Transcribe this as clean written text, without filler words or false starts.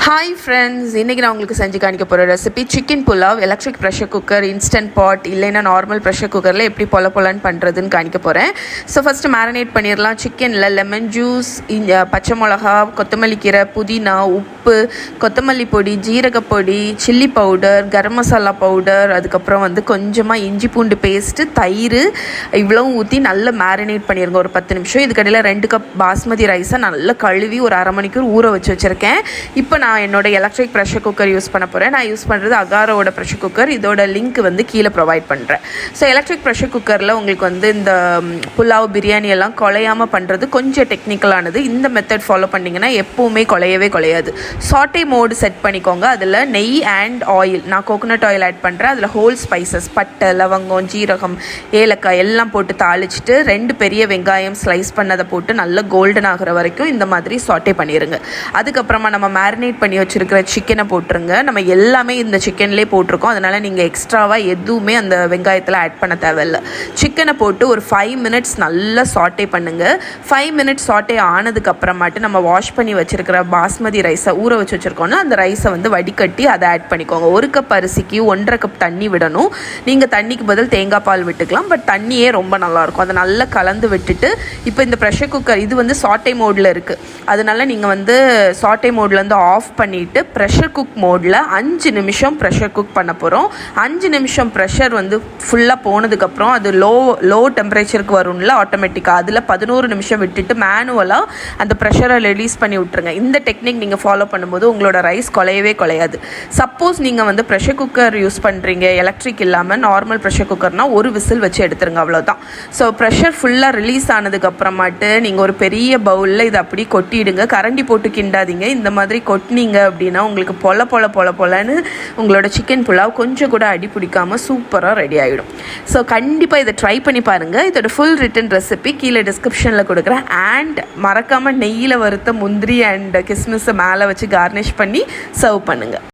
Hi friends, இன்றைக்கி நான் உங்களுக்கு செஞ்சு காணிக்க போகிற recipe chicken pulao. Electric pressure cooker, instant pot இல்லைன்னா நார்மல் ப்ரெஷர் குக்கரில் எப்படி பொலன்னு பண்ணுறதுன்னு காணிக்க போகிறேன். ஸோ ஃபஸ்ட்டு மேரினேட் பண்ணிடலாம். சிக்கனில் லெமன் ஜூஸ், பச்சை மிளகா, கொத்தமல்லி கீரை, புதினா, உப்பு, கொத்தமல்லி பொடி, ஜீரகப்பொடி, chilli powder, garam masala powder, அதுக்கப்புறம் கொஞ்சமாக இஞ்சி பூண்டு பேஸ்ட்டு, தயிர் இவ்வளோ ஊற்றி நல்லா மேரினேட் பண்ணிடுங்க ஒரு 10 நிமிஷம். இதுக்கடையில் 2 கப் பாஸ்மதி ரைஸை நல்லா கழுவி ஒரு அரை மணிக்கூர் ஊற வச்சு வச்சுருக்கேன். இப்போ நான் என்னோட எலக்ட்ரிக் ப்ரெஷர் குக்கர் யூஸ் பண்ண போகிறேன். நான் யூஸ் பண்ணுறது அகாரோட ப்ரெஷர் குக்கர். இதோட லிங்க் கீழே ப்ரொவைட் பண்ணுறேன். ஸோ எலக்ட்ரிக் ப்ரெஷர் குக்கரில் உங்களுக்கு இந்த புலாவ், பிரியாணி எல்லாம் குலையாமல் பண்ணுறது கொஞ்சம் டெக்னிக்கலானது. இந்த மெத்தட் ஃபாலோ பண்ணிங்கன்னா எப்போவுமே குலையவே குலையாது. சாட்டே மோடு செட் பண்ணிக்கோங்க. அதில் நெய் அண்ட் ஆயில், நான் கோகோனட் ஆயில் ஆட் பண்ணுறேன். அதில் ஹோல் ஸ்பைசஸ், பட்டை, லவங்கம், ஜீரகம், ஏலக்காய் எல்லாம் போட்டு தாளிச்சிட்டு 2 பெரிய வெங்காயம் ஸ்லைஸ் பண்ணதை போட்டு நல்லா கோல்டன் ஆகிற வரைக்கும் இந்த மாதிரி சாட்டே பண்ணிடுங்க. அதுக்கப்புறமா நம்ம மேரினேட் பண்ணி வச்சுருக்கிற சிக்கனை போட்டுருங்க. நம்ம எல்லாமே இந்த சிக்கன்லேயே போட்டிருக்கோம், அதனால் நீங்கள் எக்ஸ்ட்ராவாக எதுவுமே அந்த வெங்காயத்தில் ஆட் பண்ண தேவையில்லை. சிக்கனை போட்டு ஒரு 5 மினிட்ஸ் நல்லா சாட்டே பண்ணுங்கள். 5 மினிட்ஸ் சாட்டே ஆனதுக்கப்புறமாட்டு நம்ம வாஷ் பண்ணி வச்சுருக்கிற பாஸ்மதி ரைஸை ஊற வச்சு வச்சுருக்கோன்னா அந்த ரைஸை வடிகட்டி அதை ஆட் பண்ணிக்கோங்க. 1 கப் அரிசிக்கு 1.5 கப் தண்ணி விடணும். நீங்கள் தண்ணிக்கு பதில் தேங்காய் பால் விட்டுக்கலாம், பட் தண்ணியே ரொம்ப நல்லாயிருக்கும். அதை நல்லா கலந்து விட்டுட்டு இப்போ இந்த ப்ரெஷர் குக்கர் இது சாட்டே மோடில் இருக்குது. அதனால நீங்கள் சாட்டே மோட்லேருந்து ஆஃப் பண்ணிவிட்டு ப்ரெஷர் குக் மோடில் 5 நிமிஷம் ப்ரெஷர் குக் பண்ண போகிறோம். 5 நிமிஷம் ப்ரெஷர் ஃபுல்லாக போனதுக்கப்புறம் அது லோ டெம்பரேச்சருக்கு வரும்ல ஆட்டோமேட்டிக்காக. அதில் 11 நிமிஷம் விட்டுட்டு மேனுவலாக அந்த ப்ரெஷரை ரிலீஸ் பண்ணி விட்டுருங்க. இந்த டெக்னிக் நீங்கள் ஃபாலோ பண்ணும்போது உங்களோட ரைஸ் குலையவே குலையாது. சப்போஸ் நீங்கள் ப்ரெஷர் குக்கர் யூஸ் பண்ணுறீங்க, எலக்ட்ரிக் இல்லாமல் நார்மல் ப்ரெஷர் குக்கர்னால் ஒரு விசில் வச்சு எடுத்துருங்க, அவ்வளோதான். ஸோ ப்ரெஷர் ஃபுல்லாக ரிலீஸ் ஆனதுக்கப்புறமாட்டு நீங்கள் ஒரு பெரிய பவுலில் இதை அப்படி கொட்டிடுங்க. கரண்டி போட்டு கிண்டாதீங்க. இந்த மாதிரி கொட்டினீங்க அப்படின்னா உங்களுக்கு பொலன்னு உங்களோட சிக்கன் புலாவ் கொஞ்சம் கூட அடி பிடிக்காமல் சூப்பராக ரெடி ஆகிடும். ஸோ கண்டிப்பாக இதை ட்ரை பண்ணி பாருங்கள். இதோட ஃபுல் ரிட்டன் ரெசிபி கீழே டிஸ்கிரிப்ஷனில் கொடுக்குறேன். அண்ட் மறக்காமல் நெய்யில் வறுத்த முந்திரி அண்ட் கிஸ்மிஸை மேலே வச்சு கார்னிஷ் பண்ணி சர்வ் பண்ணுங்கள்.